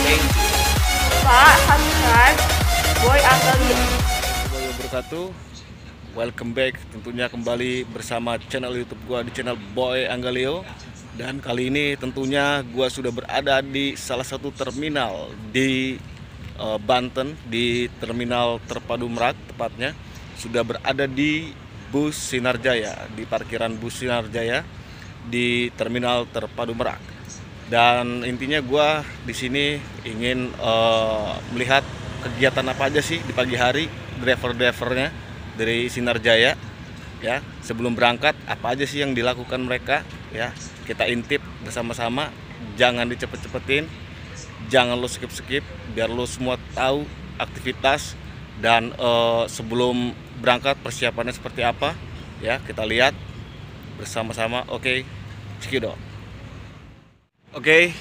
thank you. Pak, subscribe Boy Anggali. Warahmatullahi wabarakatuh. Welcome back, tentunya kembali bersama channel YouTube gua di channel Boy Anggalio. Dan kali ini tentunya gua sudah berada di salah satu terminal di Banten, di Terminal Terpadu Merak tepatnya. Sudah berada di bus Sinarjaya, di parkiran bus Sinarjaya di Terminal Terpadu Merak. Dan intinya gua di sini ingin melihat kegiatan apa aja sih di pagi hari driver-drivernya dari Sinarjaya, ya. Sebelum berangkat apa aja sih yang dilakukan mereka, ya. Kita intip bersama-sama, jangan dicepet-cepetin, jangan lo skip-skip, biar lo semua tahu aktivitas dan sebelum berangkat persiapannya seperti apa, ya. Kita lihat bersama-sama. Oke, cekidot. Oke,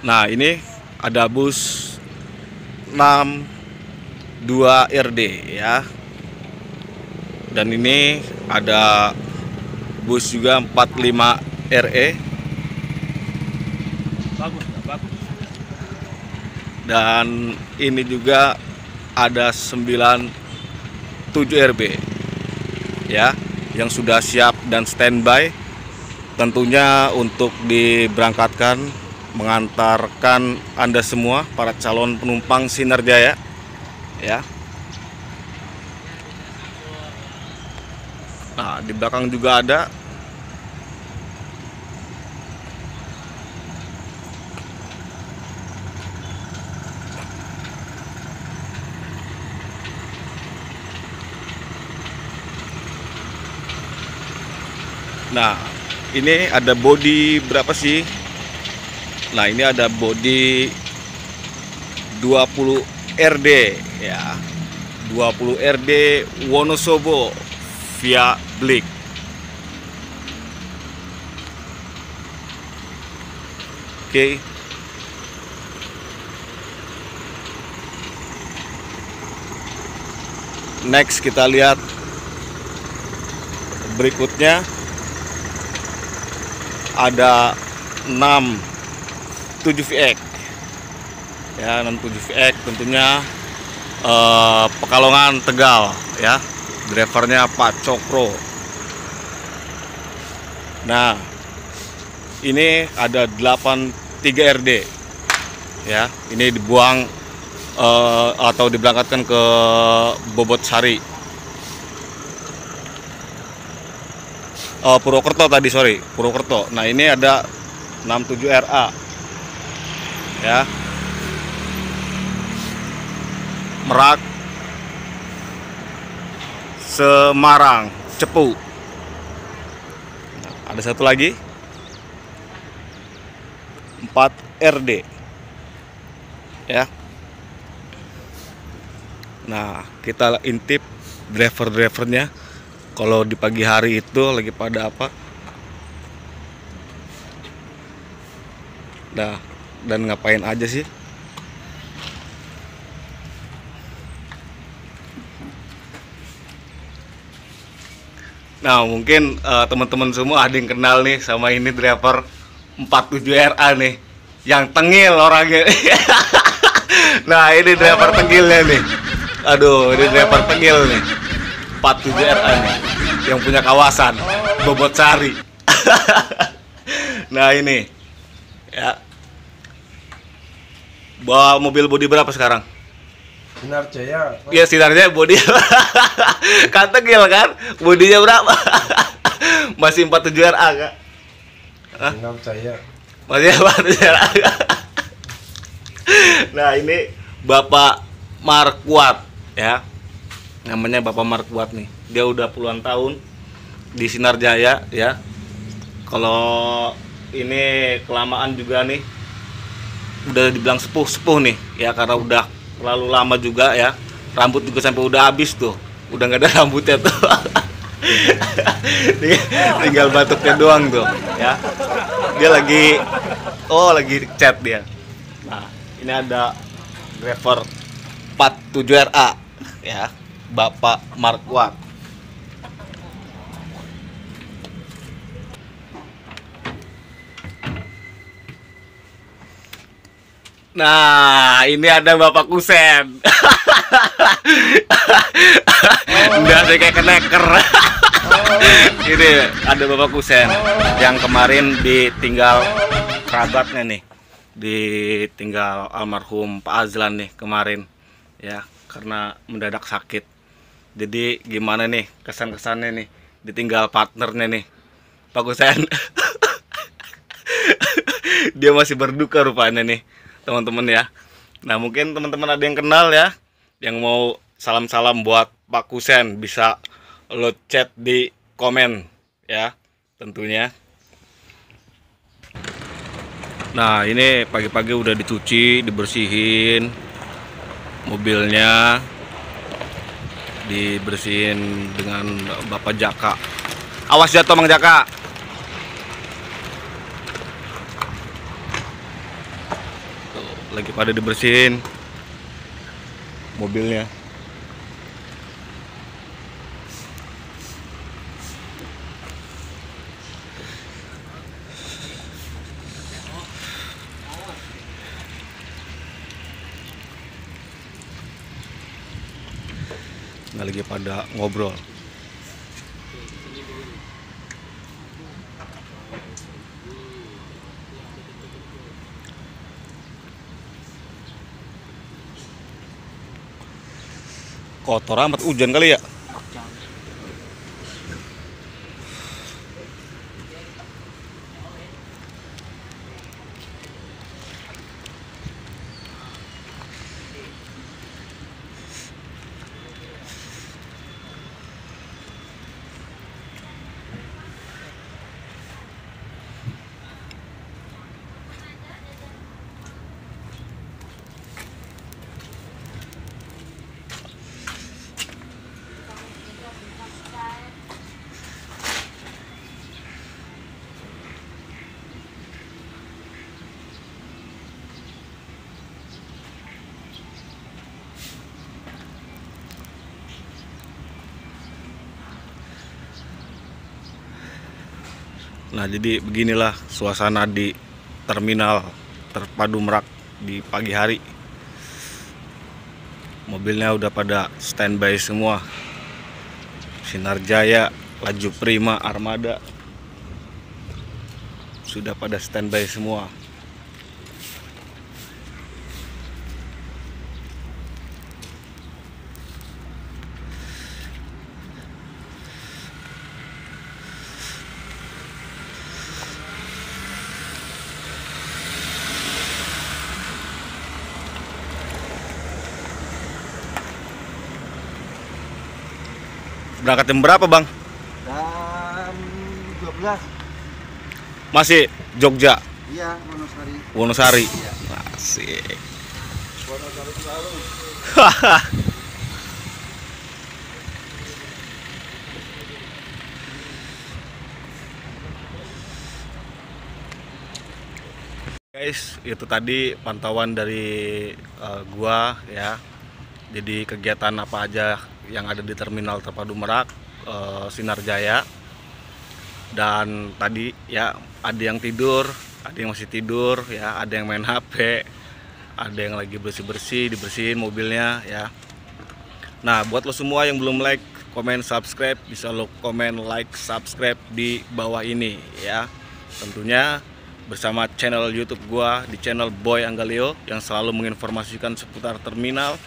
nah ini ada bus 62 RD, ya. Dan ini ada bus juga 45 RE. Bagus. Dan ini juga ada 97 RB, ya, yang sudah siap dan standby tentunya untuk diberangkatkan mengantarkan Anda semua para calon penumpang Sinarjaya, ya. Nah, di belakang juga ada. Nah, ini ada bodi berapa sih? Nah, ini ada bodi 20 RD, ya. 20 RD Wonosobo via Blik. Oke. Next kita lihat berikutnya ada 67VX, ya. 67VX tentunya Pekalongan, Tegal, ya. Drivernya Pak Cokro. Nah, ini ada 83 RD, ya. Ini dibuang atau diberangkatkan ke Bobotsari, Purwokerto tadi, sorry, Purwokerto. Nah, ini ada 67 RA, ya. Merak, Semarang, Cepu. Nah, ada satu lagi 4 RD, ya. Nah, kita intip driver-drivernya kalau di pagi hari itu lagi pada apa. Nah, dan ngapain aja sih? Nah, mungkin teman-teman semua ada yang kenal nih sama ini driver 47 RA nih, yang tengil orangnya. Nah, ini driver tengilnya nih. Aduh, ini driver tengil nih, 47 RA nih, yang punya kawasan Bobotsari. Nah, ini, ya. Bawa mobil bodi berapa sekarang? Sinarjaya. Ya, Sinarjaya bodi. Kan tengil kan? Bodinya berapa? Masih 47 RA, Kak? Sinarjaya. Masih 47 RA. Nah, ini Bapak Markuat, ya. Namanya Bapak Markuat nih. Dia udah puluhan tahun di Sinarjaya, ya. Kalau ini kelamaan juga nih, udah dibilang sepuh nih, ya, karena udah terlalu lama juga, ya. Rambut juga sampai udah habis tuh, udah nggak ada rambutnya tuh. Tinggal batuknya doang tuh, ya. Dia lagi chat dia. Nah, ini ada driver 47 RA, ya, Bapak Markuat. Nah, ini ada Bapak Kusen. Udah kayak keneker. Ini ada Bapak Kusen yang kemarin ditinggal kerabatnya nih. Ditinggal almarhum Pak Azlan nih kemarin. Ya, karena mendadak sakit. Jadi gimana nih kesan-kesannya nih ditinggal partnernya nih Pak Kusen. Dia masih berduka rupanya nih teman-teman ya. Nah mungkin teman-teman ada yang kenal ya, yang mau salam-salam buat Pak Kusen, bisa lo chat di komen ya tentunya. Nah ini pagi-pagi udah dicuci, dibersihin mobilnya, dibersihin dengan Bapak Jaka. Awas jatuh Mang Jaka. Lagi pada dibersihin mobilnya. Nah, lagi pada ngobrol. Kotor amat, hujan kali ya. Nah jadi beginilah suasana di terminal terpadu Merak di pagi hari. Mobilnya udah pada standby semua. Sinar Jaya, Laju Prima, Armada sudah pada standby semua. Berangkat jam berapa Bang? Jam 12. Masih Jogja? Iya, Wonosari. Wonosari? Iya. Asik. Wonosari selalu. Guys, itu tadi pantauan dari gua ya. Jadi kegiatan apa aja yang ada di terminal terpadu Merak, Sinar Jaya. Dan tadi ya ada yang tidur, ada yang masih tidur ya, ada yang main HP, ada yang lagi bersih-bersih, dibersihin mobilnya ya. Nah, buat lo semua yang belum like, komen, subscribe, bisa lo komen, like, subscribe di bawah ini ya. Tentunya bersama channel YouTube gua di channel Boy Anggaleo yang selalu menginformasikan seputar terminal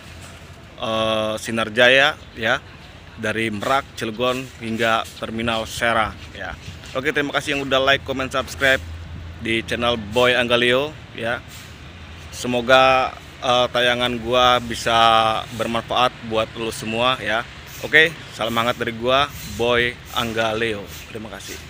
Sinar Jaya ya, dari Merak, Cilegon hingga terminal Serang ya. Oke, terima kasih yang udah like, comment, subscribe di channel Boy Anggaleo ya. Semoga tayangan gua bisa bermanfaat buat lo semua ya. Oke, salam hangat dari gua, Boy Anggaleo. Terima kasih.